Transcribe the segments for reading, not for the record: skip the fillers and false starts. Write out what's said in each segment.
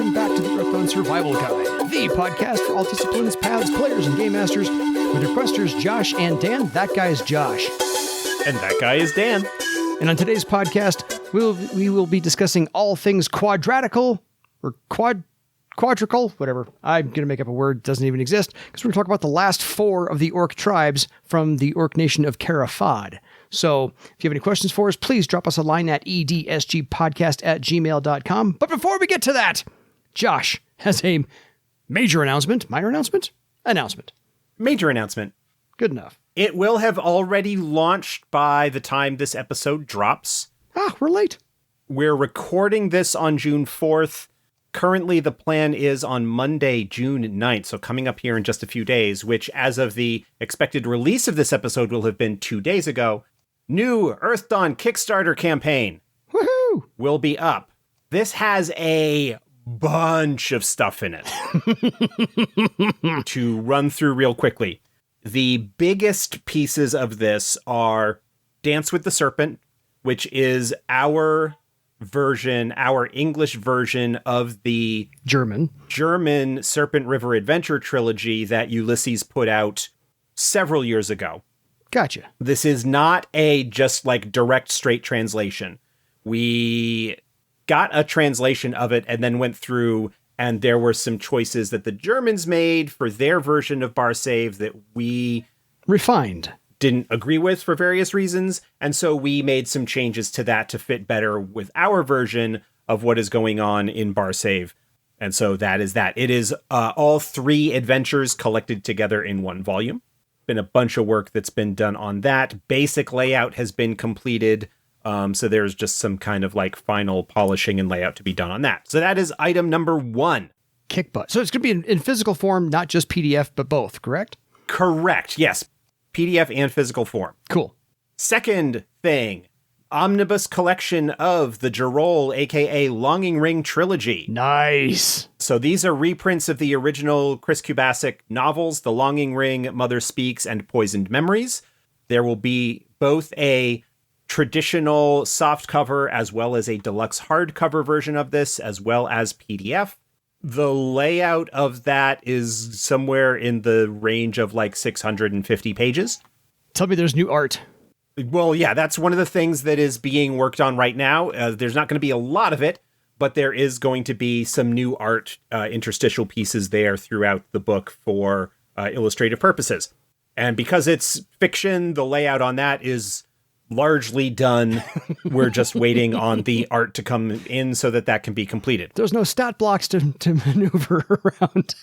welcome back to the Earthdawn Survival Guide, the podcast for all disciplines, paths, players, and game masters, with requesters Josh and Dan. That guy is Josh. And that guy is Dan. And on today's podcast, we will be discussing all things quadratical, or quadrical, whatever. I'm going to make up a word that doesn't even exist, because we're going to talk about the last 4 of the orc tribes from the orc nation of Cara Fahd. So if you have any questions for us, please drop us a line at edsgpodcast@gmail.com. But before we get to that, Josh has a major announcement. Minor announcement? Announcement. Major announcement. Good enough. It will have already launched by the time this episode drops. We're late. We're recording this on June 4th. Currently, the plan is on Monday, June 9th, so coming up here in just a few days, which as of the expected release of this episode will have been 2 days ago. New Earthdawn Kickstarter campaign. Woohoo! Will be up. This has a bunch of stuff in it. To run through real quickly. The biggest pieces of this are Dance with the Serpent, which is our English version of the German Serpent River Adventure trilogy that Ulysses put out several years ago. Gotcha. This is not a just like direct straight translation. We got a translation of it and then went through, and there were some choices that the Germans made for their version of Barsaive that we refined. Didn't agree with for various reasons, and so we made some changes to that to fit better with our version of what is going on in Barsaive. And so that is that. It is all 3 adventures collected together in one volume. Been a bunch of work that's been done on that. Basic layout has been completed, so there's just some kind of like final polishing and layout to be done on that. So that is item number 1. Kick butt. So it's going to be in physical form, not just PDF, but both, correct? Correct, yes. PDF and physical form. Cool. Second thing, omnibus collection of the Gerol, aka Longing Ring trilogy. Nice. So these are reprints of the original Chris Kubasik novels, The Longing Ring, Mother Speaks, and Poisoned Memories. There will be both a traditional softcover as well as a deluxe hardcover version of this, as well as PDF. The layout of that is somewhere in the range of like 650 pages. Tell me there's new art. Well, yeah, that's one of the things that is being worked on right now. There's not going to be a lot of it, but there is going to be some new art, interstitial pieces there throughout the book for illustrative purposes. And because it's fiction, the layout on that is largely done. We're just waiting on the art to come in so that can be completed. There's no stat blocks to maneuver around.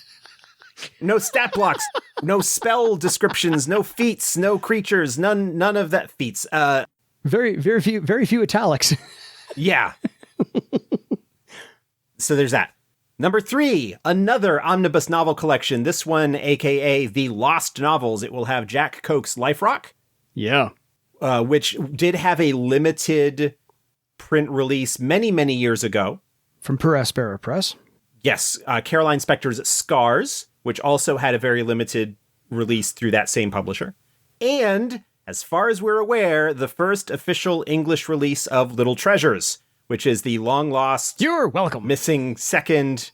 No stat blocks, no spell descriptions, no feats, no creatures, none of that feats. Very few italics. Yeah. So there's that. Number 3, another omnibus novel collection. This one, aka The Lost Novels. It will have Jack Koch's Life Rock. Yeah. Which did have a limited print release many, many years ago. From Prohpehcy Press. Yes. Caroline Spector's Scars, which also had a very limited release through that same publisher. And, as far as we're aware, the first official English release of Little Treasures, which is the long-lost... You're welcome. ...missing second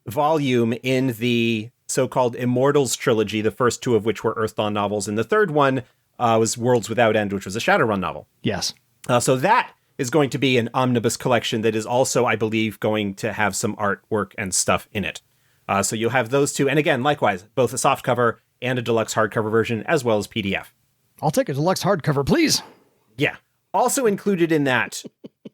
volume in the so-called Immortals trilogy, the first 2 of which were Earthdawn novels, and the third one was Worlds Without End, which was a Shadowrun novel. Yes. So that is going to be an omnibus collection that is also, I believe, going to have some artwork and stuff in it. So you'll have those 2. And again, likewise, both a softcover and a deluxe hardcover version, as well as PDF. I'll take a deluxe hardcover, please. Yeah. Also included in that,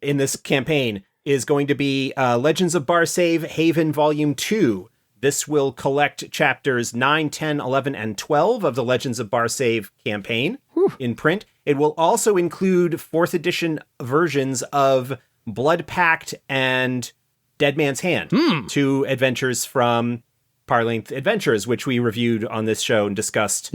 in this campaign, is going to be Legends of Barsaive Haven Volume 2. This will collect chapters 9, 10, 11, and 12 of the Legends of Barsaive campaign in print. It will also include 4th edition versions of Blood Pact and Dead Man's Hand, 2 adventures from Parlength Adventures, which we reviewed on this show and discussed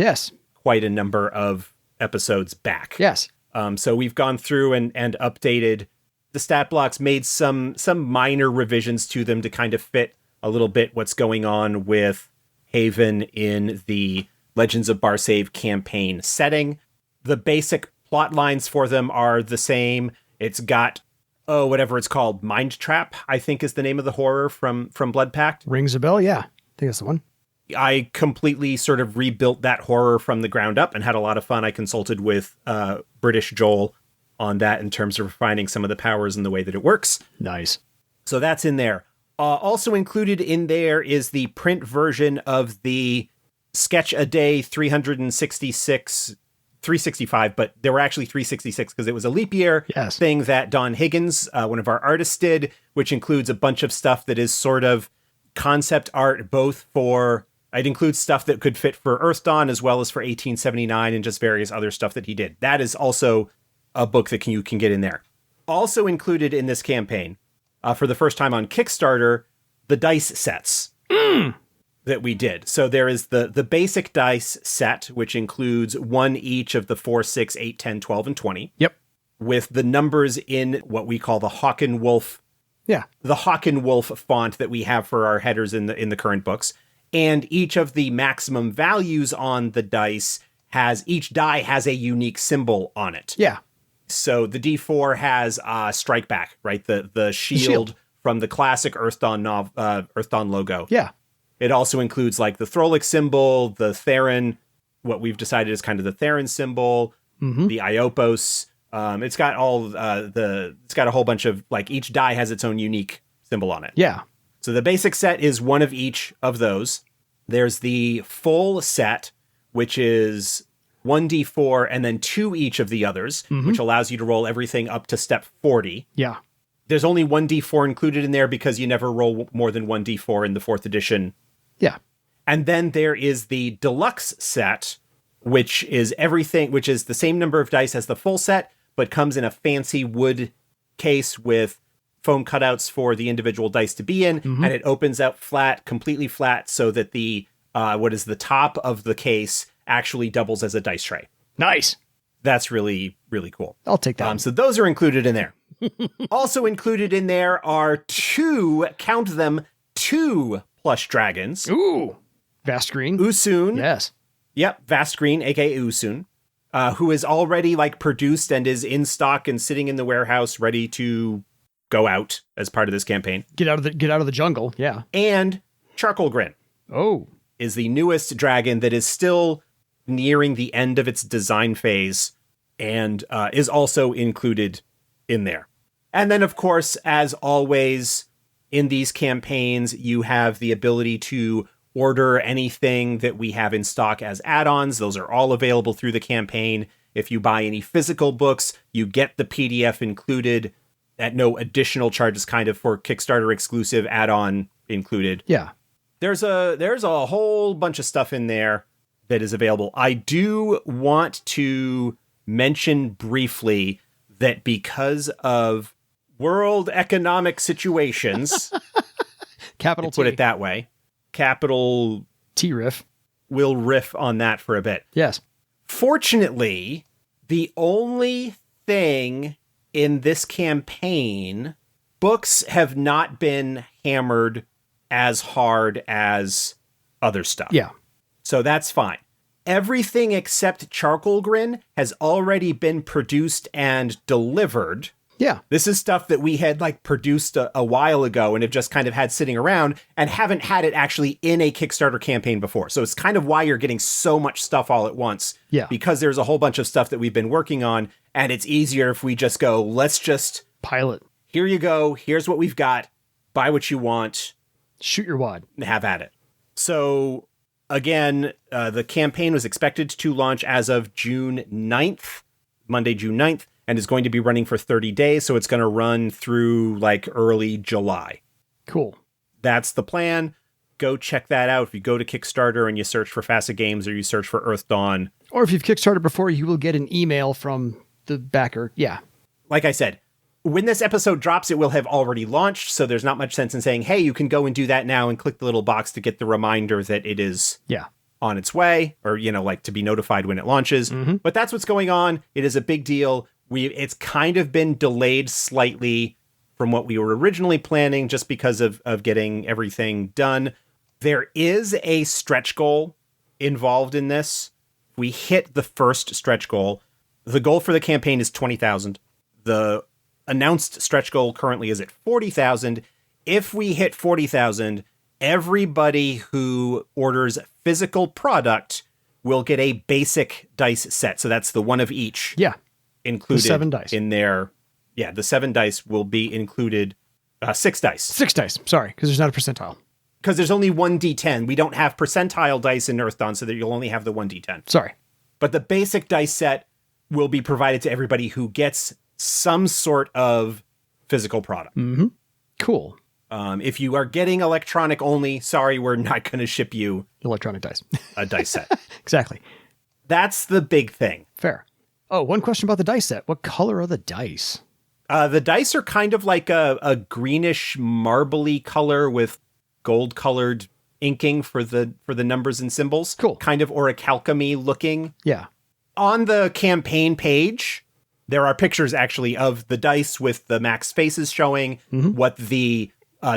quite a number of episodes back. Yes. So we've gone through and updated the stat blocks, made some minor revisions to them to kind of fit a little bit what's going on with Haven in the Legends of Barsaive campaign setting. The basic plot lines for them are the same. It's got whatever it's called, Mind Trap, I think is the name of the horror from Blood Pact. Rings a bell, yeah. I think that's the one. I completely sort of rebuilt that horror from the ground up and had a lot of fun. I consulted with British Joel on that in terms of refining some of the powers and the way that it works. Nice. So that's in there. Also included in there is the print version of the Sketch a Day 365, but there were actually 366 because it was a leap year thing that Don Higgins, one of our artists, did, which includes a bunch of stuff that is sort of concept art, both for... It includes stuff that could fit for Earthdawn as well as for 1879 and just various other stuff that he did. That is also a book that you can get in there. Also included in this campaign, for the first time on Kickstarter, the dice sets that we did. So there is the basic dice set, which includes one each of the 4, 6, 8, 10, 12, and 20. Yep. With the numbers in what we call the Hawk and Wolf. Yeah. The Hawk and Wolf font that we have for our headers in the current books. And each of the maximum values on the dice each die has a unique symbol on it. Yeah. So the D4 has Strike Back, right? The shield from the classic Earthdawn logo. Yeah. It also includes like the Throlic symbol, the Theron, what we've decided is kind of the Theron symbol, the Iopos. It's got it's got a whole bunch of, like, each die has its own unique symbol on it. Yeah. So the basic set is one of each of those. There's the full set, which is 1d4 and then 2 each of the others, which allows you to roll everything up to step 40. Yeah. There's only 1d4 included in there because you never roll more than 1d4 in the 4th edition. Yeah. And then there is the deluxe set, which is everything, which is the same number of dice as the full set, but comes in a fancy wood case with foam cutouts for the individual dice to be in, and it opens up flat, completely flat, so that the the top of the case actually doubles as a dice tray. Nice. That's really, really cool. I'll take that. So those are included in there. Also included in there are 2 plush dragons. Ooh. Vast Green. Usoon. Yes. Yep, Vast Green, aka Usoon, who is already produced and is in stock and sitting in the warehouse ready to go out as part of this campaign. Get out of the jungle. Yeah. And Charcoal Grin. Oh. Is the newest dragon that is still nearing the end of its design phase and is also included in there. And then, of course, as always, in these campaigns, you have the ability to order anything that we have in stock as add-ons. Those are all available through the campaign. If you buy any physical books, you get the PDF included at no additional charges, kind of for Kickstarter exclusive add-on included. Yeah. There's a whole bunch of stuff in there that is available. I do want to mention briefly that because of world economic situations, capital T. Put it that way, capital T riff. We'll riff on that for a bit. Yes. Fortunately, the only thing in this campaign, books have not been hammered as hard as other stuff. Yeah. So that's fine. Everything except Charcoal Grin has already been produced and delivered. Yeah. This is stuff that we had produced a while ago and have just kind of had sitting around and haven't had it actually in a Kickstarter campaign before. So it's kind of why you're getting so much stuff all at once. Yeah. Because there's a whole bunch of stuff that we've been working on, and it's easier if we just go, let's just pilot. Here you go. Here's what we've got. Buy what you want. Shoot your wad. Have at it. So again, the campaign was expected to launch as of June 9th, Monday, June 9th, and is going to be running for 30 days. So it's going to run through early July. Cool. That's the plan. Go check that out. If you go to Kickstarter and you search for Facet Games or you search for Earthdawn. Or if you've Kickstarted before, you will get an email from the backer. Yeah. Like I said, when this episode drops, it will have already launched. So there's not much sense in saying, hey, you can go and do that now and click the little box to get the reminder that it is on its way, or, to be notified when it launches. Mm-hmm. But that's what's going on. It is a big deal. It's kind of been delayed slightly from what we were originally planning just because of getting everything done. There is a stretch goal involved in this. We hit the first stretch goal. The goal for the campaign is 20,000. The announced stretch goal currently is at 40,000. If we hit 40,000, everybody who orders physical product will get a basic dice set. So that's the one of each. Yeah. Included the 7 dice. In there. Yeah, the 7 dice will be included. 6 dice. 6 dice. Sorry, because there's not a percentile. Because there's only 1d10. We don't have percentile dice in Earthdawn, so that you'll only have the 1d10. Sorry. But the basic dice set will be provided to everybody who gets some sort of physical product. Mm-hmm. Cool. If you are getting electronic only, sorry, we're not going to ship you electronic dice. A dice set. Exactly. That's the big thing. Fair. Oh, one question about the dice set. What color are the dice? The dice are kind of like a greenish, marbly color with gold-colored inking for the numbers and symbols. Cool. Kind of orichalcummy looking. Yeah. On the campaign page, there are pictures actually of the dice with the max faces showing, what the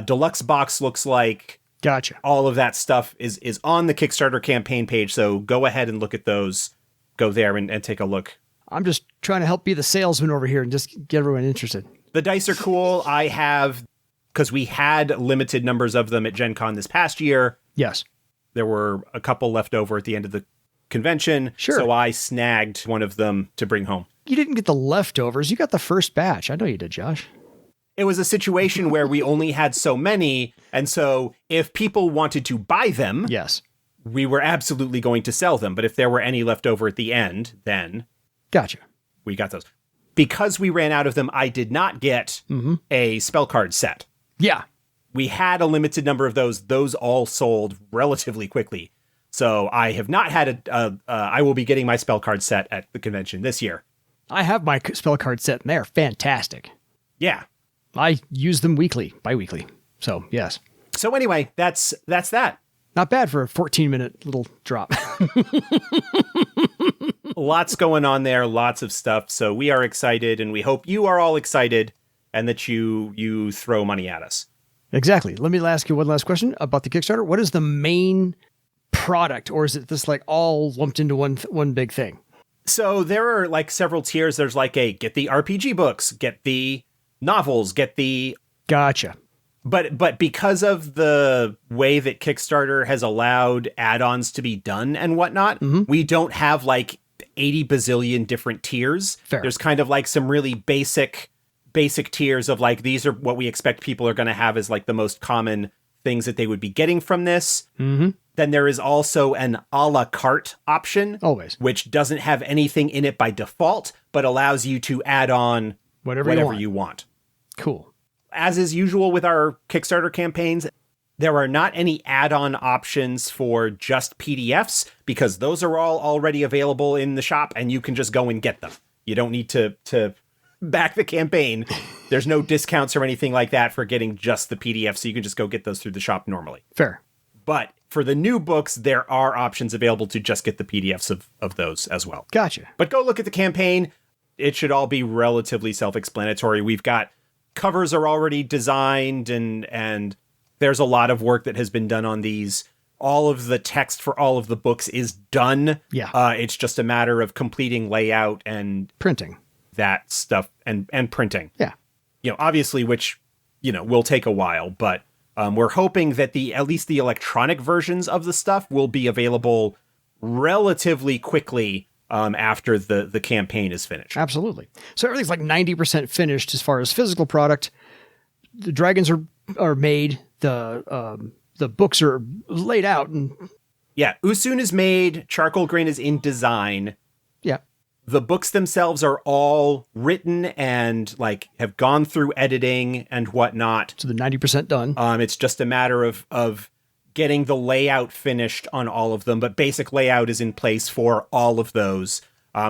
deluxe box looks like. Gotcha. All of that stuff is on the Kickstarter campaign page, so go ahead and look at those. Go there and take a look. I'm just trying to help be the salesman over here and just get everyone interested. The dice are cool. I have, because we had limited numbers of them at Gen Con this past year. Yes. There were a couple left over at the end of the convention. Sure. So I snagged one of them to bring home. You didn't get the leftovers. You got the first batch. I know you did, Josh. It was a situation where we only had so many. And so if people wanted to buy them, yes, we were absolutely going to sell them. But if there were any left over at the end, then gotcha. We got those. Because we ran out of them, I did not get a spell card set. Yeah. We had a limited number of those. Those all sold relatively quickly. So I have not had I will be getting my spell card set at the convention this year. I have my spell card set and they're fantastic. Yeah. I use them bi-weekly. So, yes. So anyway, that's that. Not bad for a 14-minute little drop. Lots going on there, lots of stuff. So we are excited, and we hope you are all excited and that you throw money at us. Exactly. Let me ask you one last question about the Kickstarter. What is the main product, or is it just like all lumped into one big thing? So there are like several tiers. There's like get the RPG books, get the novels, get the... Gotcha. But because of the way that Kickstarter has allowed add-ons to be done and whatnot, we don't have like 80 bazillion different tiers. Fair. There's kind of like some really basic tiers of like, these are what we expect people are going to have as like the most common things that they would be getting from this. Mm-hmm. Then there is also an a la carte option. Always. Which doesn't have anything in it by default, but allows you to add on whatever you want. Cool. As is usual with our Kickstarter campaigns, there are not any add-on options for just PDFs because those are all already available in the shop and you can just go and get them. You don't need to back the campaign. There's no discounts or anything like that for getting just the PDF, so you can just go get those through the shop normally. Fair. But for the new books, there are options available to just get the PDFs of those as well. Gotcha. But go look at the campaign. It should all be relatively self-explanatory. We've got covers are already designed and there's a lot of work that has been done on these. All of the text for all of the books is done. Yeah. It's just a matter of completing layout and printing that stuff and printing. Yeah. Obviously, which, will take a while, but we're hoping that at least the electronic versions of the stuff will be available relatively quickly after the campaign is finished. Absolutely. So everything's like 90% finished as far as physical product. The dragons are made. The books are laid out. And yeah, Usoon is made. Charcoal Grain is in design. Yeah. The books themselves are all written and like have gone through editing and whatnot. So the 90% done. It's just a matter of getting the layout finished on all of them, but basic layout is in place for all of those.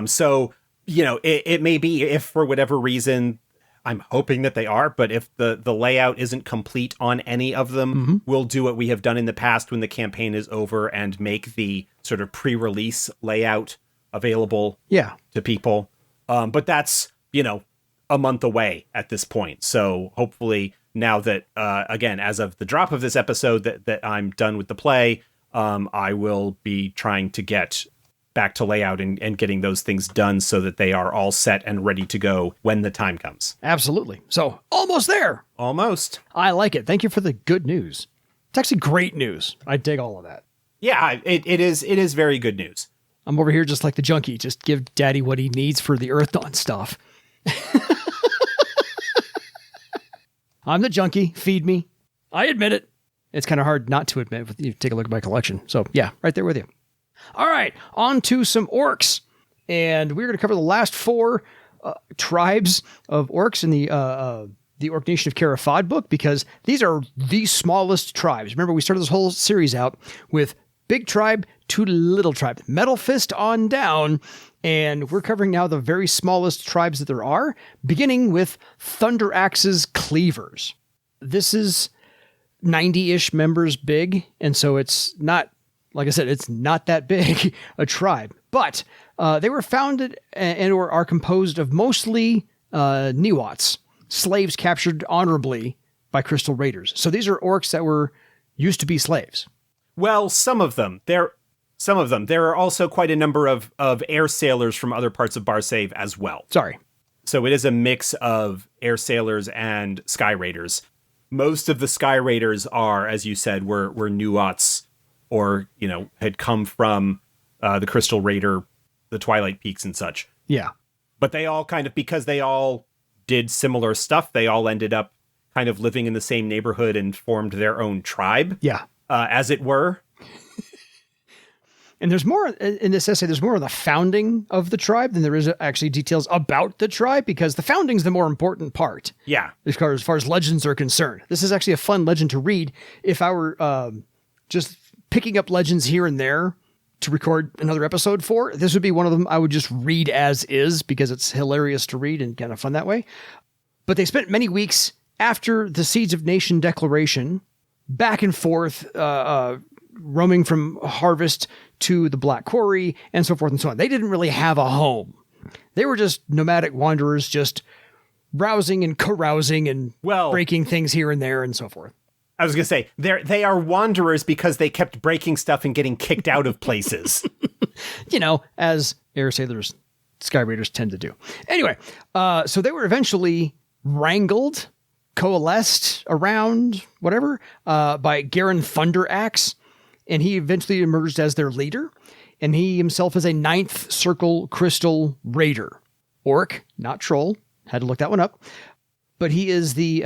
So, it may be if for whatever reason, I'm hoping that they are, but if the layout isn't complete on any of them, we'll do what we have done in the past when the campaign is over and make the sort of pre-release layout available to people. But that's, a month away at this point. So hopefully now that, again, as of the drop of this episode that I'm done with the play, I will be trying to get back to layout and getting those things done so that they are all set and ready to go when the time comes. Absolutely. So almost there. Almost. I like it. Thank you for the good news. It's actually great news. I dig all of that. Yeah, it is very good news. I'm over here just like the junkie. Just give Daddy what he needs for the Earthdawn stuff. I'm the junkie. Feed me. I admit it. It's kind of hard not to admit if you take a look at my collection. So yeah, right there with you. All right, on to some orcs. And we're going to cover the last 4 tribes of orcs in the Orc Nation of Cara Fahd book, because these are the smallest tribes. Remember, we started this whole series out with big tribe to little tribe, Metal Fist on down, and we're covering now the very smallest tribes that there are, beginning with Thunderaxe's Cleavers. This is 90-ish members big, and so it's not, like I said, it's not that big a tribe. But they were founded and or are composed of mostly Niwats, slaves captured honorably by Crystal Raiders. So these are orcs that were used to be slaves. Well, some of them. There are also quite a number of air sailors from other parts of Barsaive as well. Sorry. So it is a mix of air sailors and sky raiders. Most of the sky raiders are, as you said, were Niwats, or, had come from the Crystal Raider, the Twilight Peaks and such. Yeah. But they all because they all did similar stuff, they all ended up kind of living in the same neighborhood and formed their own tribe. Yeah. As it were. And there's more in this essay, there's more of the founding of the tribe than there is actually details about the tribe, because the founding's the more important part. Yeah. As far as legends are concerned. This is actually a fun legend to read. If I were just picking up legends here and there to record another episode for, this would be one of them I would just read as is, because it's hilarious to read and kind of fun that way. But they spent many weeks after the Seeds of Nation declaration, back and forth, roaming from harvest to the Black Quarry and so forth and so on. They didn't really have a home. They were just nomadic wanderers, just browsing and carousing and breaking things here and there and so forth. I was going to say, they are wanderers because they kept breaking stuff and getting kicked out of places. As air sailors, sky raiders tend to do. Anyway, so they were eventually wrangled, coalesced around, whatever, by Garen Thunderaxe, and he eventually emerged as their leader, and he himself is a 9th Circle Crystal Raider. Orc, not troll. Had to look that one up. But he is the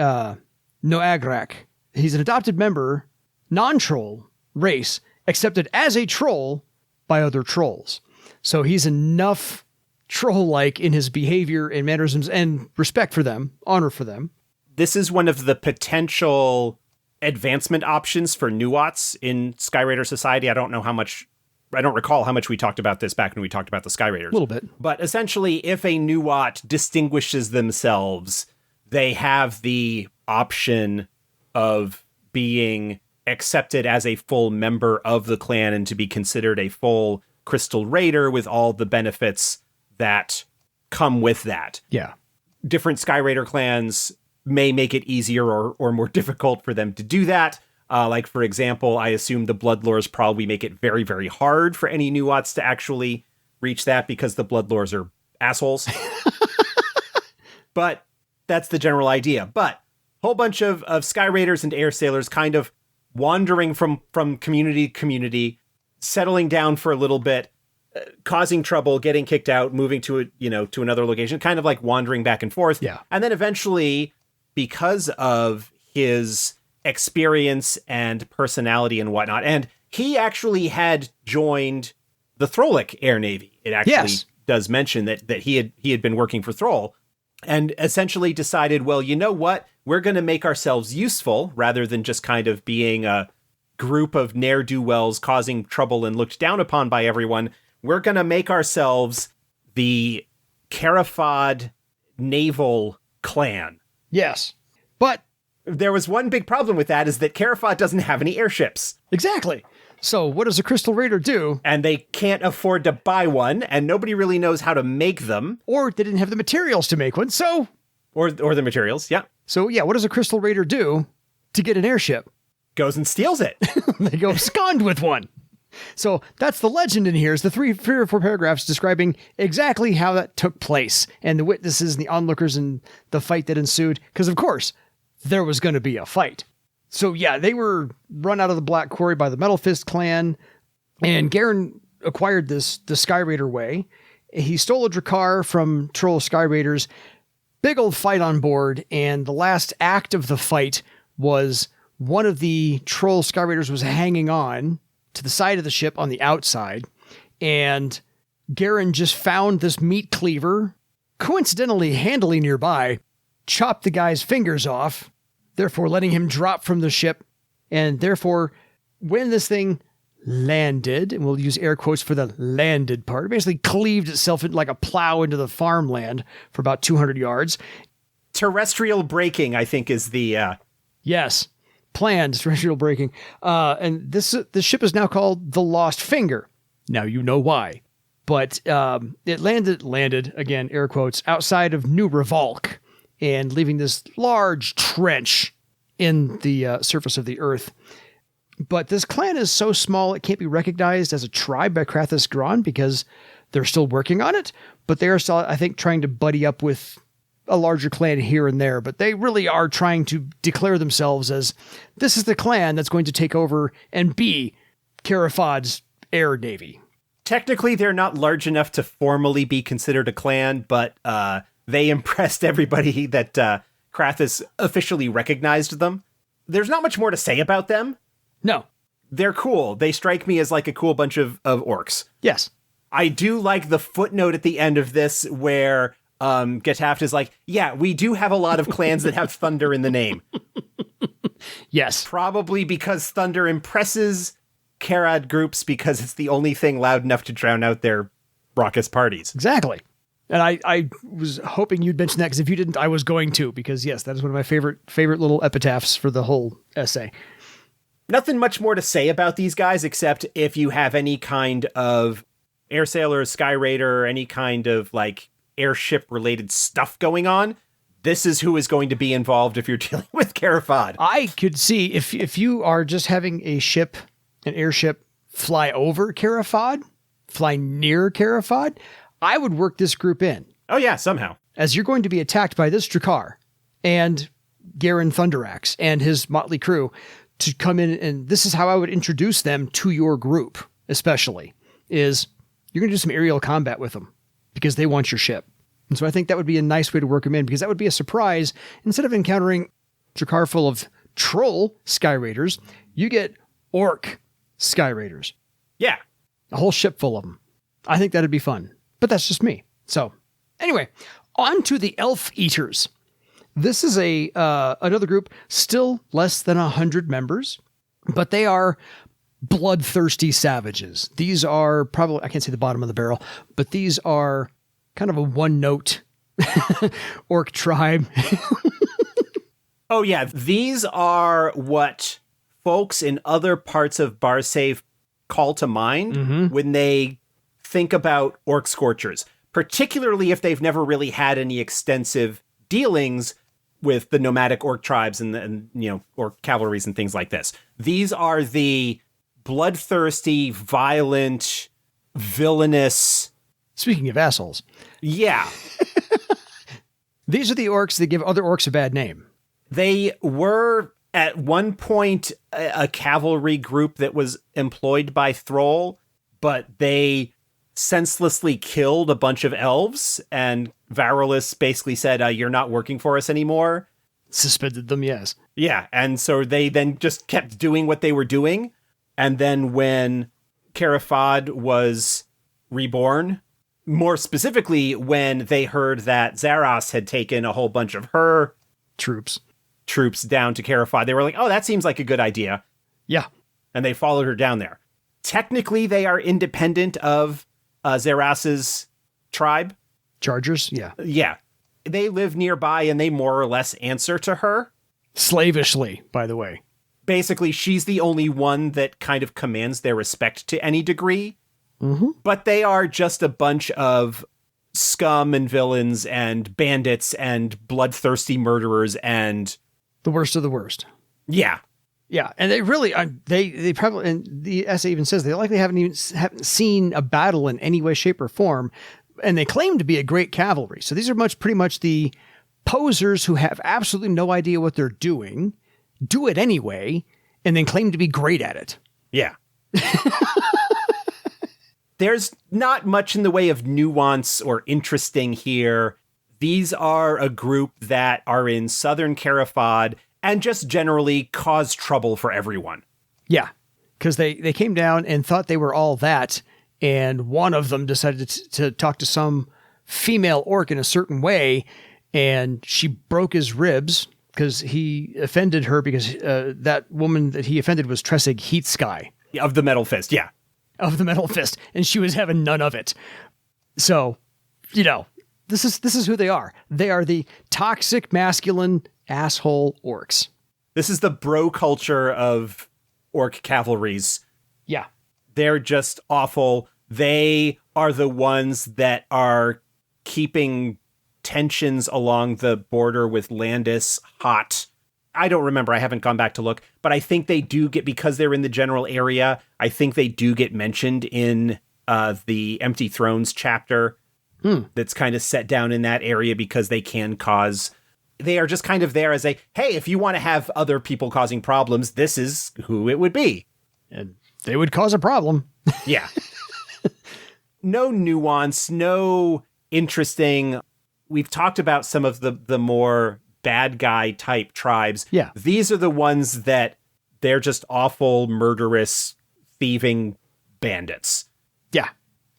Noagrak. He's an adopted member, non-troll race, accepted as a troll by other trolls. So he's enough troll-like in his behavior and mannerisms and respect for them, honor for them. This is one of the potential advancement options for Niwats in Sky Raider society. I don't recall how much we talked about this back when we talked about the Sky Raiders. A little bit. But essentially, if a Niwat distinguishes themselves, they have the option of being accepted as a full member of the clan and to be considered a full Crystal Raider with all the benefits that come with that. Yeah. Different Sky Raider clans may make it easier or more difficult for them to do that. Like, for example, I assume the Bloodlords probably make it very, very hard for any Niwats to actually reach that because the Bloodlords are assholes. But that's the general idea. But a whole bunch of Sky Raiders and Air Sailors kind of wandering from community to community, settling down for a little bit, causing trouble, getting kicked out, moving to another location, kind of like wandering back and forth. Yeah. And then eventually, because of his experience and personality and whatnot, and he actually had joined the Throlic Air Navy. It actually does mention that he had been working for Thrall, and essentially decided, well, you know what? We're going to make ourselves useful rather than just kind of being a group of ne'er-do-wells causing trouble and looked down upon by everyone. We're going to make ourselves the Cara Fahd naval clan. Yes. But there was one big problem with that, is that Cara Fahd doesn't have any airships. Exactly. So what does a Crystal Raider do? And they can't afford to buy one, and nobody really knows how to make them. Or they didn't have the materials to make one, so... Or the materials, yeah. So, yeah, what does a Crystal Raider do to get an airship? Goes and steals it. They go abscond with one. So that's the legend in here, is the three or four paragraphs describing exactly how that took place and the witnesses and the onlookers and the fight that ensued. Because, of course, there was going to be a fight. So, yeah, they were run out of the Black Quarry by the Metal Fist clan, and Garen acquired the Sky Raider way. He stole a Drakkar from Troll Sky Raiders. Big old fight on board, and the last act of the fight was one of the Troll Sky Raiders was hanging on to the side of the ship on the outside, and Garen just found this meat cleaver, coincidentally handily nearby, chopped the guy's fingers off, therefore letting him drop from the ship, and therefore when this thing landed, and we'll use air quotes for the landed part, it basically cleaved itself like a plow into the farmland for about 200 yards. Terrestrial braking, I think, is the... Yes. Planned terrestrial braking. And this ship is now called the Lost Finger. Now you know why. But it landed, again, air quotes, outside of New Revolk, and leaving this large trench in the surface of the Earth. But this clan is so small it can't be recognized as a tribe by Krathis Gron because they're still working on it. But they are still, I think, trying to buddy up with a larger clan here and there, but they really are trying to declare themselves as this is the clan that's going to take over and be Cara Fahd's air navy. Technically, they're not large enough to formally be considered a clan, but they impressed everybody that Krathis officially recognized them. There's not much more to say about them. No. They're cool. They strike me as like a cool bunch of orcs. Yes. I do like the footnote at the end of this where Getaft is like, yeah, we do have a lot of clans that have thunder in the name. Yes. Probably because thunder impresses Karad groups because it's the only thing loud enough to drown out their raucous parties. Exactly. And I was hoping you'd mention that, because if you didn't, I was going to, because yes, that is one of my favorite little epitaphs for the whole essay. Nothing much more to say about these guys, except if you have any kind of air sailor, sky raider, any kind of like airship related stuff going on, this is who is going to be involved if you're dealing with Cara Fahd. I could see if you are just having an airship fly over Cara Fahd, fly near Cara Fahd, I would work this group in. Oh yeah, somehow. As you're going to be attacked by this Drakkar and Garen Thunderaxe and his motley crew to come in, and this is how I would introduce them to your group, especially, is you're going to do some aerial combat with them because they want your ship. And so I think that would be a nice way to work them in, because that would be a surprise. Instead of encountering Drakkar full of troll Sky Raiders, you get orc Sky Raiders. Yeah. A whole ship full of them. I think that'd be fun. But that's just me. So anyway, on to the Elf Eaters. This is another group, still less than 100 members, but they are bloodthirsty savages. These are probably, I can't see the bottom of the barrel, but these are kind of a one-note orc tribe. Oh yeah, these are what folks in other parts of Barsaive call to mind when they think about orc scorchers, particularly if they've never really had any extensive dealings with the nomadic orc tribes and orc cavalries and things like this. These are the bloodthirsty, violent, villainous... Speaking of assholes. Yeah. These are the orcs that give other orcs a bad name. They were, at one point, a cavalry group that was employed by Thrall, but they senselessly killed a bunch of elves, and Varolus basically said, you're not working for us anymore. Suspended them, yes. Yeah, and so they then just kept doing what they were doing, and then when Cara Fahd was reborn, more specifically when they heard that Zarass had taken a whole bunch of her troops down to Cara Fahd, they were like, oh, that seems like a good idea. Yeah. And they followed her down there. Technically, they are independent of Zarass's tribe. Chargers, yeah. Yeah. They live nearby and they more or less answer to her. Slavishly, by the way. Basically, she's the only one that kind of commands their respect to any degree. Mm-hmm. But they are just a bunch of scum and villains and bandits and bloodthirsty murderers and... the worst of the worst. Yeah. Yeah, and they really they probably, and the essay even says they likely haven't seen a battle in any way, shape, or form, and they claim to be a great cavalry. So these are pretty much the posers who have absolutely no idea what they're doing, do it anyway, and then claim to be great at it. Yeah. There's not much in the way of nuance or interesting here. These are a group that are in southern Cara Fahd and just generally cause trouble for everyone. Yeah, because they came down and thought they were all that, and one of them decided to talk to some female orc in a certain way, and she broke his ribs because he offended her because that woman that he offended was Tressig Heatsky. Of the Metal Fist, yeah. Of the Metal Fist, and she was having none of it. So, this is who they are. They are the toxic, masculine, asshole orcs. This is the bro culture of orc cavalries. Yeah. They're just awful. They are the ones that are keeping tensions along the border with Landis hot. I don't remember. I haven't gone back to look, but I think they do get, because they're in the general area, I think they do get mentioned in the Empty Thrones chapter that's kind of set down in that area because they can cause... They are just kind of there as a, hey, if you want to have other people causing problems, this is who it would be. And they would cause a problem. Yeah. No nuance, no interesting... We've talked about some of the more bad guy type tribes. Yeah. These are the ones that they're just awful, murderous, thieving bandits. Yeah.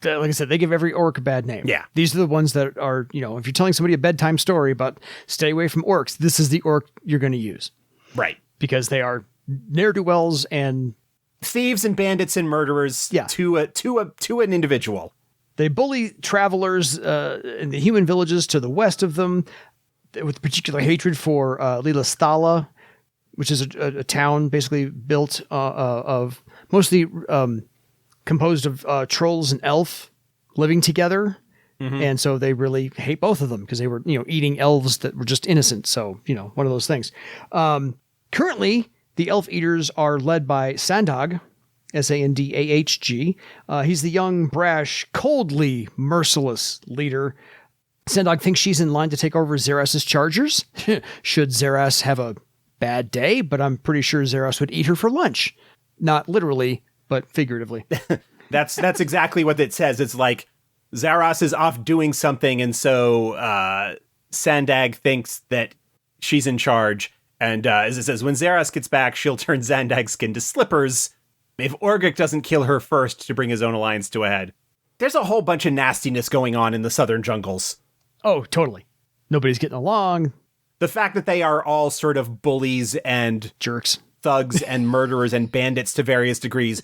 Like I said, they give every orc a bad name. Yeah. These are the ones that are, if you're telling somebody a bedtime story about stay away from orcs, this is the orc you're going to use. Right. Because they are ne'er-do-wells and... thieves and bandits and murderers to an individual. They bully travelers in the human villages to the west of them with particular hatred for Lilasthala, which is a town basically built of mostly composed of trolls and elf living together. Mm-hmm. And so they really hate both of them because they were, eating elves that were just innocent. So, one of those things. Currently, the elf eaters are led by Sandag, Sandahg. He's the young, brash, coldly merciless leader. Sandag thinks she's in line to take over Zarass's chargers. Should Zarass have a bad day, but I'm pretty sure Zarass would eat her for lunch. Not literally, but figuratively. That's exactly what it says. It's like Zarass is off doing something, and so Sandag thinks that she's in charge. And as it says, when Zarass gets back, she'll turn Sandag's skin to slippers if Orgic doesn't kill her first to bring his own alliance to a head. There's a whole bunch of nastiness going on in the southern jungles. Oh, totally. Nobody's getting along. The fact that they are all sort of bullies and jerks, thugs and murderers and bandits to various degrees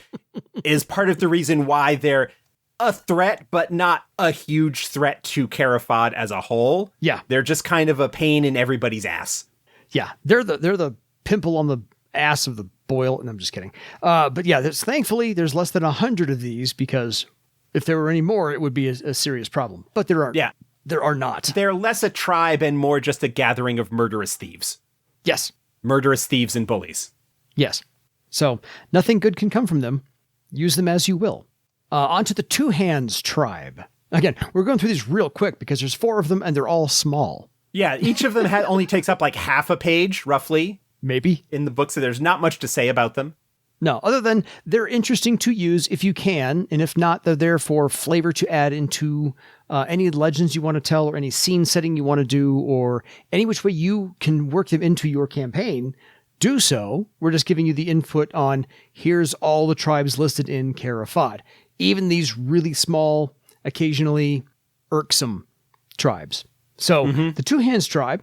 is part of the reason why they're a threat, but not a huge threat to Cara Fahd as a whole. Yeah. They're just kind of a pain in everybody's ass. Yeah. They're the pimple on the ass of the boil. And I'm just kidding. But yeah, thankfully there's less than 100 of these, because if there were any more, it would be a serious problem. But there are. Yeah. There are not. They're less a tribe and more just a gathering of murderous thieves. Yes. Murderous thieves and bullies. Yes. So nothing good can come from them. Use them as you will. On to the Two Hands tribe. Again, we're going through these real quick because there's 4 of them and they're all small. Yeah, each of them only takes up like half a page, roughly. Maybe. In the book, so there's not much to say about them. No, other than they're interesting to use if you can, and if not, they're there for flavor to add into any legends you want to tell, or any scene setting you want to do, or any which way you can work them into your campaign. Do so. We're just giving you the input on here's all the tribes listed in Cara Fahd. Even these really small, occasionally irksome tribes. So the Two Hands tribe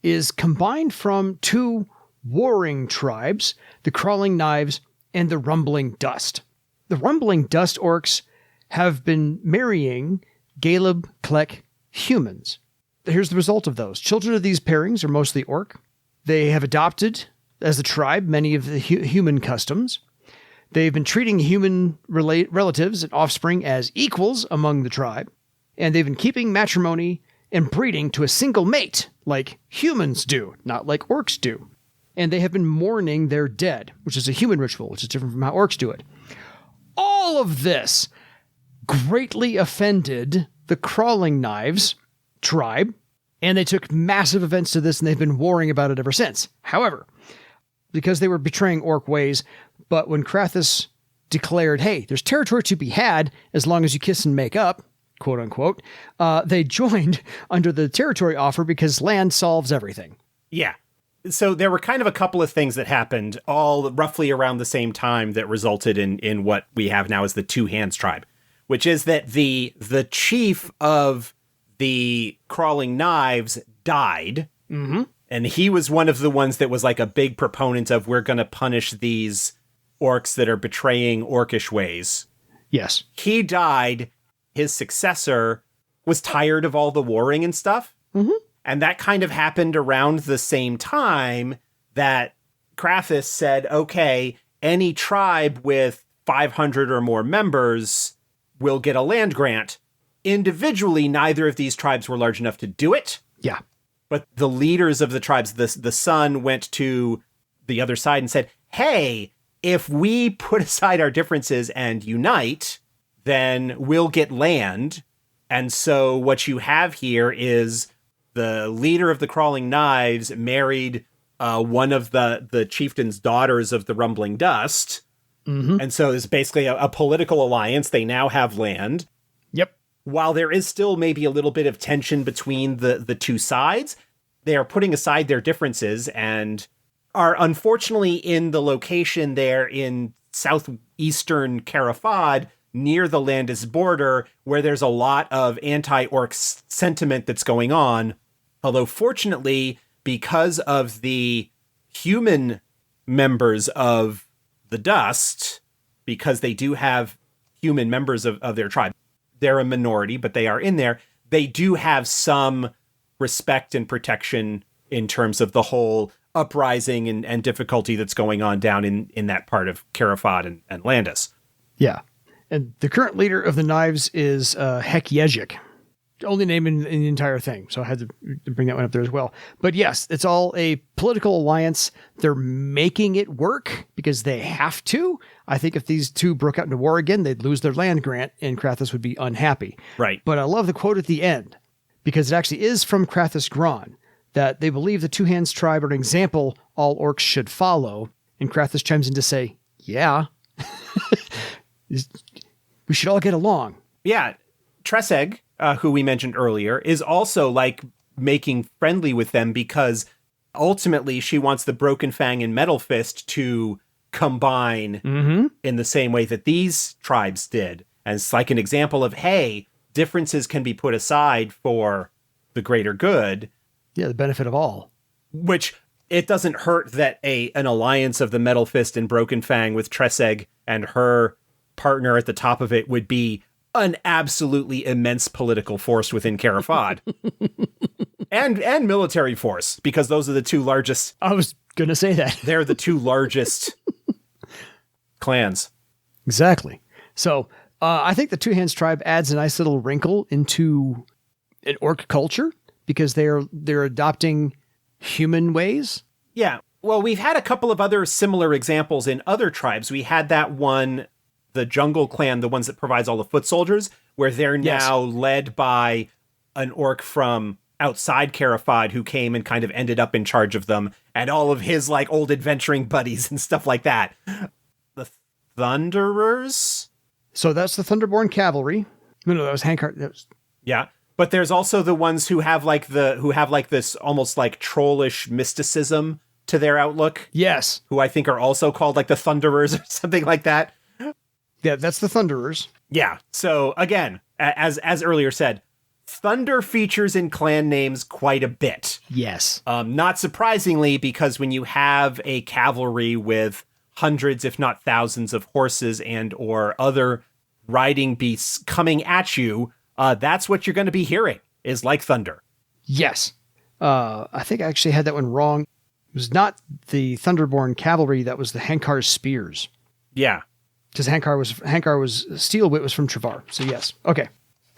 is combined from 2 warring tribes, the Crawling Knives and the Rumbling Dust. The Rumbling Dust orcs have been marrying Galeb Klek humans. Here's the result of those. Children of these pairings are mostly orc. They have adopted, as a tribe, many of the human customs. They've been treating human relatives and offspring as equals among the tribe. And they've been keeping matrimony and breeding to a single mate, like humans do, not like orcs do. and they have been mourning their dead, which is a human ritual, which is different from how orcs do it. All of this greatly offended the Crawling Knives tribe, and they took massive offense to this, and they've been warring about it ever since. However, because they were betraying orc ways, but when Krathis declared, hey, there's territory to be had as long as you kiss and make up, quote unquote, they joined under the territory offer because land solves everything. Yeah. So there were kind of a couple of things that happened all roughly around the same time that resulted in what we have now as the Two Hands tribe, which is that the chief of the Crawling Knives died. Mm-hmm. And he was one of the ones that was like a big proponent of, we're going to punish these orcs that are betraying orcish ways. Yes. He died. His successor was tired of all the warring and stuff. Mm-hmm. And that kind of happened around the same time that Krathis said, okay, any tribe with 500 or more members will get a land grant. Individually, neither of these tribes were large enough to do it. Yeah. But the leaders of the tribes, the son went to the other side and said, hey, if we put aside our differences and unite, then we'll get land. And so what you have here is the leader of the Crawling Knives married one of the chieftain's daughters of the Rumbling Dust. Mm-hmm. And so it's basically a political alliance. They now have land. Yep. While there is still maybe a little bit of tension between the two sides, they are putting aside their differences and are unfortunately in the location there in southeastern Cara Fahd, near the Landis border, where there's a lot of anti-orc sentiment that's going on. Although fortunately, because of the human members of the Dust, because they do have human members of their tribe, they're a minority, but they are in there. They do have some respect and protection in terms of the whole uprising and difficulty that's going on down in that part of Cara Fahd and Landis. Yeah. And the current leader of the Knives is Hekyezik. Only name in the entire thing. So I had to bring that one up there as well. But yes, it's all a political alliance. They're making it work because they have to. I think if these two broke out into war again, they'd lose their land grant and Krathis would be unhappy. Right. But I love the quote at the end because it actually is from Krathis Gron that they believe the Two Hands tribe are an example all orcs should follow. And Krathis chimes in to say, yeah, we should all get along. Yeah. Treseg, who we mentioned earlier, is also like making friendly with them because ultimately she wants the Broken Fang and Metal Fist to combine in the same way that these tribes did. And it's like an example of, hey, differences can be put aside for the greater good. Yeah, the benefit of all. Which it doesn't hurt that an alliance of the Metal Fist and Broken Fang with Treseg and her partner at the top of it would be an absolutely immense political force within Cara Fahd. and military force, because those are the two largest. I was going to say that. They're the two largest clans. Exactly. So I think the Two Hands tribe adds a nice little wrinkle into an orc culture because they're adopting human ways. Yeah. Well, we've had a couple of other similar examples in other tribes. We had that one, the Jungle Clan, the ones that provides all the foot soldiers, where they're now led by an orc from outside Cara Fahd who came and kind of ended up in charge of them and all of his like old adventuring buddies and stuff like that. The Thunderers? So that's the Thunderborn Cavalry. No, that was Hankart. Yeah. But there's also the ones who have like this almost like trollish mysticism to their outlook. Yes. Who I think are also called like the Thunderers or something like that. Yeah, that's the Thunderers. Yeah. So again, as earlier said, thunder features in clan names quite a bit. Yes. Not surprisingly, because when you have a cavalry with hundreds, if not thousands of horses and or other riding beasts coming at you, that's what you're going to be hearing is like thunder. Yes. I think I actually had that one wrong. It was not the Thunderborn Cavalry. That was the Hankar Spears. Yeah. Because Hankar was Steelwit was from Travar. So yes. Okay.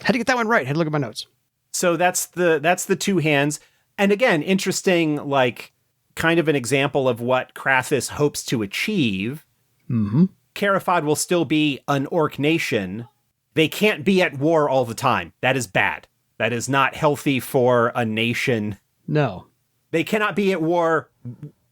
Had to get that one right. Had to look at my notes. So that's the Two Hands. And again, interesting, like kind of an example of what Krathis hopes to achieve. Mm-hmm. Cara Fahd will still be an orc nation. They can't be at war all the time. That is bad. That is not healthy for a nation. No. They cannot be at war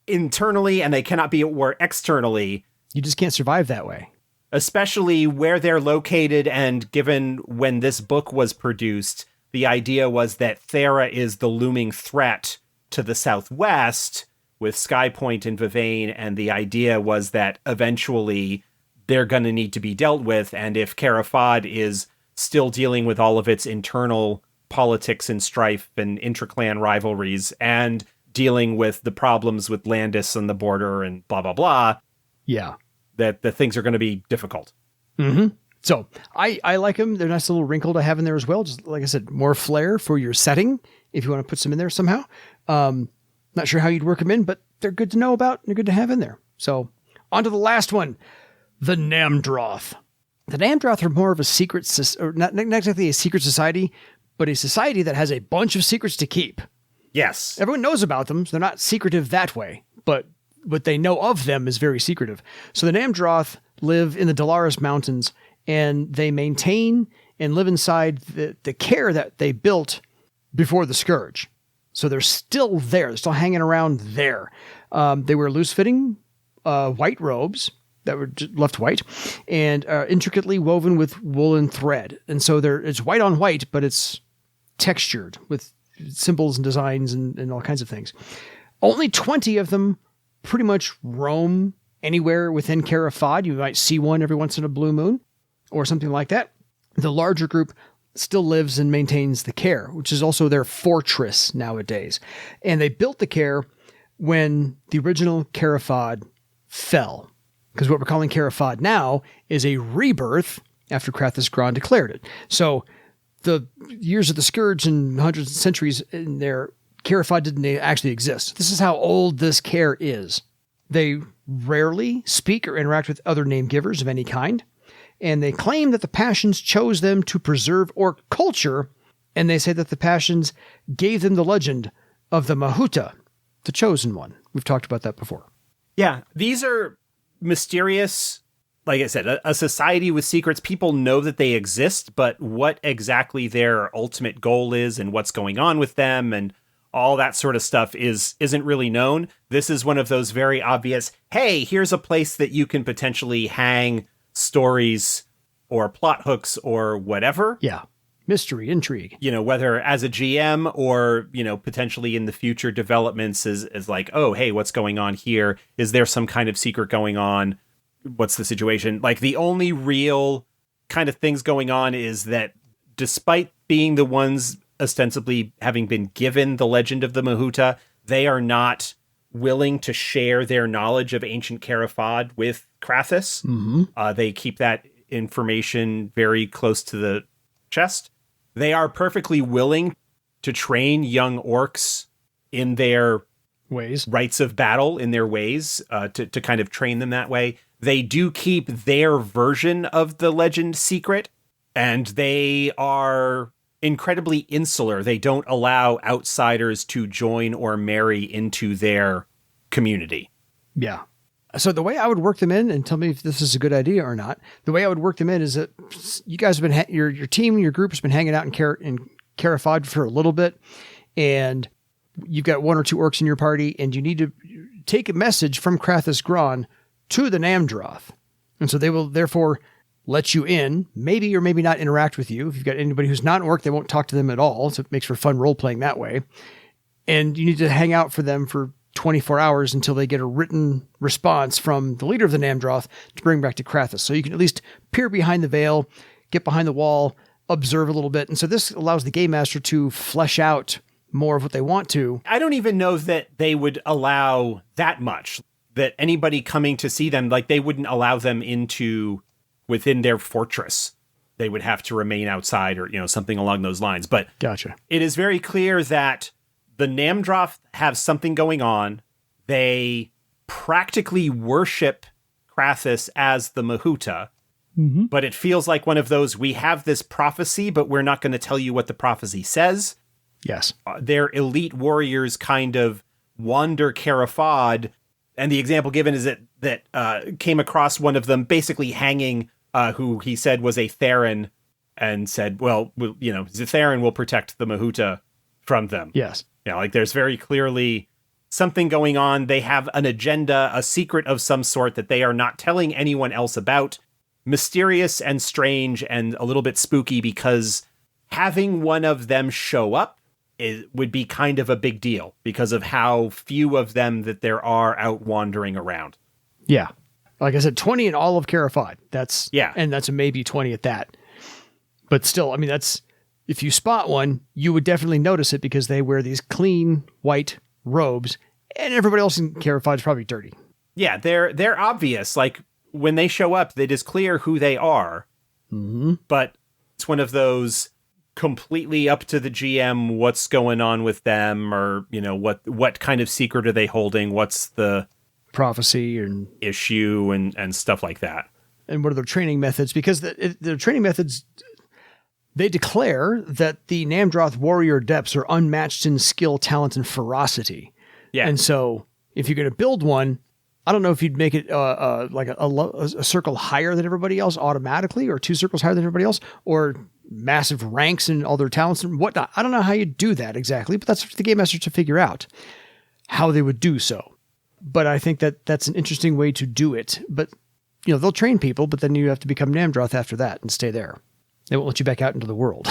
internally, and they cannot be at war externally. You just can't survive that way. Especially where they're located, and given when this book was produced, the idea was that Thera is the looming threat to the southwest with Skypoint and Vivane, and the idea was that eventually they're going to need to be dealt with, and if Cara Fahd is still dealing with all of its internal politics and strife and intraclan rivalries, and dealing with the problems with Landis and the border and blah, blah, blah, yeah, that the things are going to be difficult. Mm-hmm. So I like them. They're a nice little wrinkle to have in there as well. Just like I said, more flair for your setting if you want to put some in there somehow. Not sure how you'd work them in, but they're good to know about. They're good to have in there. So on to the last one, the Namdroth. The Namdroth are more of a secret, or not exactly a secret society, but a society that has a bunch of secrets to keep. Yes. Everyone knows about them, so they're not secretive that way, but what they know of them is very secretive. So the Namdroth live in the Delaris Mountains, and they maintain and live inside the kaer that they built before the Scourge. So they're still there. They're still hanging around there. They wear loose-fitting white robes that were left white and intricately woven with woolen thread. And so it's white on white, but it's textured with symbols and designs and all kinds of things. Only 20 of them pretty much roam anywhere within Cara Fahd. You might see one every once in a blue moon or something like that. The larger group still lives and maintains the kaer, which is also their fortress nowadays. And they built the kaer when the original Cara Fahd fell. Because what we're calling Cara Fahd now is a rebirth after Krathis Gron declared it. So the years of the Scourge and hundreds of centuries in there, Cara Fahd didn't actually exist. This is how old this kaer is. They rarely speak or interact with other name givers of any kind. And they claim that the Passions chose them to preserve orc culture, and they say that the Passions gave them the legend of the Mahuta, the chosen one. We've talked about that before. Yeah, these are mysterious, like I said, a society with secrets. People know that they exist, but what exactly their ultimate goal is and what's going on with them and all that sort of stuff isn't really known. This is one of those very obvious, hey, here's a place that you can potentially hang stories or plot hooks or whatever. Yeah. Mystery, intrigue. You know, whether as a GM or, you know, potentially in the future developments is like, oh, hey, what's going on here? Is there some kind of secret going on? What's the situation? Like, the only real kind of things going on is that despite being the ones ostensibly having been given the legend of the Mahuta, they are not willing to share their knowledge of ancient Cara Fahd with Krathis. Mm-hmm. They keep that information very close to the chest. They are perfectly willing to train young orcs in their ways, rites of battle, in their ways, to kind of train them that way. They do keep their version of the legend secret, and they are incredibly insular. They don't allow outsiders to join or marry into their community. Yeah. So the way I would work them in, and tell me if this is a good idea or not, the way I would work them in is that you guys have been, your team, your group has been hanging out in Cara Fahd for a little bit, and you've got one or two orcs in your party, and you need to take a message from Krathis Gron to the Namdroth. And so they will therefore let you in, maybe or maybe not interact with you. If you've got anybody who's not an orc, they won't talk to them at all. So it makes for fun role-playing that way. And you need to hang out for them for 24 hours until they get a written response from the leader of the Namdroth to bring back to Krathis. So you can at least peer behind the veil, get behind the wall, observe a little bit. And so this allows the game master to flesh out more of what they want to. I don't even know that they would allow that much, that anybody coming to see them, like they wouldn't allow them within their fortress. They would have to remain outside or, you know, something along those lines. But gotcha. It is very clear that the Namdroth have something going on. They practically worship Krathis as the Mahuta, but it feels like one of those, we have this prophecy, but we're not going to tell you what the prophecy says. Yes. Their elite warriors kind of wander Cara Fahd, and the example given is that came across one of them basically hanging, who he said was a Theron, and said, well, the Theron will protect the Mahuta from them. Yes. Like there's very clearly something going on. They have an agenda, a secret of some sort that they are not telling anyone else about. Mysterious and strange and a little bit spooky, because having one of them show up would be kind of a big deal because of how few of them that there are out wandering around. Yeah. Like I said, 20 in all of Cara Fahd. And that's a maybe 20 at that. But still, I mean, if you spot one, you would definitely notice it because they wear these clean white robes, and everybody else in Cara Fahd is probably dirty. Yeah, they're obvious. Like when they show up, it is clear who they are. Mm-hmm. But it's one of those completely up to the GM what's going on with them, or what kind of secret are they holding? What's the prophecy and issue and stuff like that? And what are their training methods? Because the training methods, they declare that the Namdroth warrior adepts are unmatched in skill, talent, and ferocity. Yeah. And so if you're going to build one, I don't know if you'd make it like a circle higher than everybody else automatically, or 2 circles higher than everybody else, or massive ranks in all their talents and whatnot. I don't know how you do that exactly, but that's for the game master to figure out how they would do so. But I think that's an interesting way to do it. But, they'll train people, but then you have to become Namdroth after that and stay there. They won't let you back out into the world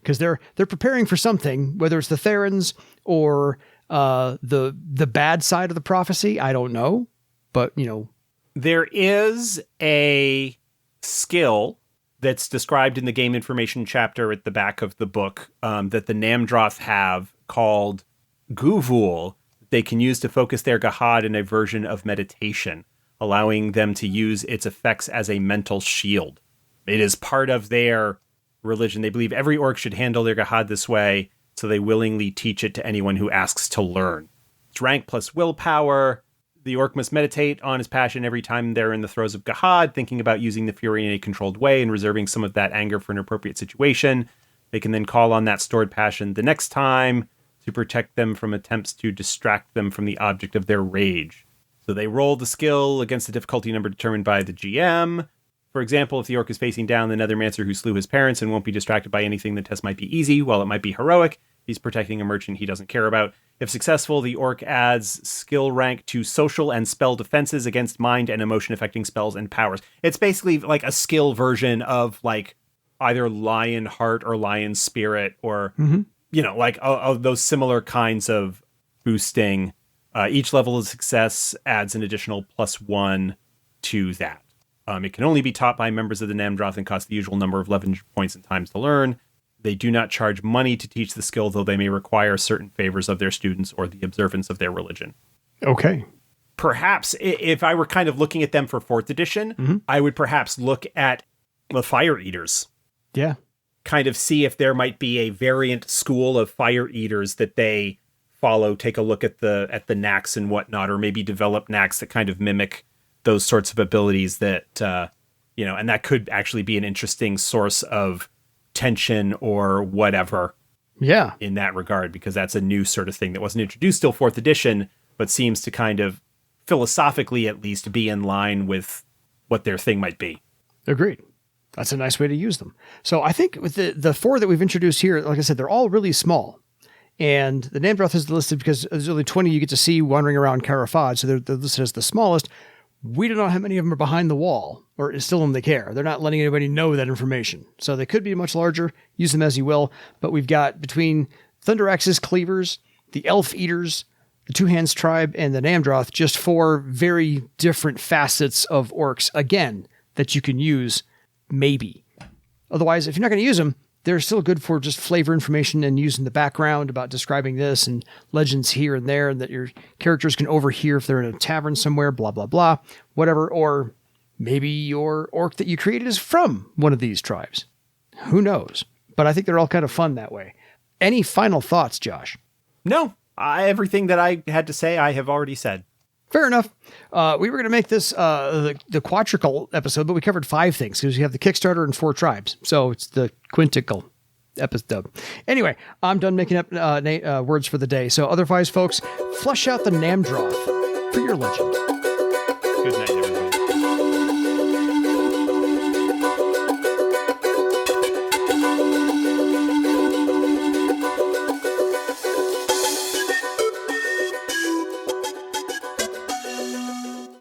because they're preparing for something, whether it's the Therans or the bad side of the prophecy. I don't know, but there is a skill that's described in the game information chapter at the back of the book that the Namdroth have called Guvul. They can use to focus their Gahad in a version of meditation, allowing them to use its effects as a mental shield. It is part of their religion. They believe every orc should handle their Gahad this way, so they willingly teach it to anyone who asks to learn. It's rank plus willpower. The orc must meditate on his passion every time they're in the throes of Gahad, thinking about using the fury in a controlled way and reserving some of that anger for an appropriate situation. They can then call on that stored passion the next time to protect them from attempts to distract them from the object of their rage. So they roll the skill against the difficulty number determined by the GM. For example, if the orc is facing down the Nethermancer who slew his parents and won't be distracted by anything, the test might be easy, while it might be heroic. He's protecting a merchant he doesn't care about. If successful, the orc adds skill rank to social and spell defenses against mind and emotion affecting spells and powers. It's basically like a skill version of like either Lion Heart or Lion Spirit or, those similar kinds of boosting. Each level of success adds an additional +1 to that. It can only be taught by members of the Namdroth and costs the usual number of 11 points and times to learn. They do not charge money to teach the skill, though they may require certain favors of their students or the observance of their religion. Okay. Perhaps, if I were kind of looking at them for 4th edition, I would perhaps look at the Fire Eaters. Yeah. Kind of see if there might be a variant school of Fire Eaters that they follow, take a look at the knacks and whatnot, or maybe develop knacks that kind of mimic those sorts of abilities that, and that could actually be an interesting source of tension or whatever. Yeah. In that regard, because that's a new sort of thing that wasn't introduced till 4th edition, but seems to kind of philosophically at least be in line with what their thing might be. Agreed. That's a nice way to use them. So I think with the 4 that we've introduced here, like I said, they're all really small. And the Namdroth is listed because there's only 20 you get to see wandering around Cara Fahd, so they're listed as the smallest. We don't know how many of them are behind the wall or is still in the kaer. They're not letting anybody know that information. So they could be much larger. Use them as you will. But we've got between Thunderaxe's Cleavers, the Elf Eaters, the Two Hands Tribe, and the Namdroth, just 4 very different facets of orcs, again, that you can use, maybe. Otherwise, if you're not going to use them, they're still good for just flavor information and using the background about describing this and legends here and there, and that your characters can overhear if they're in a tavern somewhere, blah, blah, blah, whatever. Or maybe your orc that you created is from one of these tribes. Who knows? But I think they're all kind of fun that way. Any final thoughts, Josh? No, everything that I had to say, I have already said. Fair enough. We were going to make this the quadrical episode, but we covered 5 things because you have the Kickstarter and 4 tribes. So it's the quinticle. episode. Anyway, I'm done making up words for the day. So otherwise, folks, flush out the Namdroth for your legend. Good night,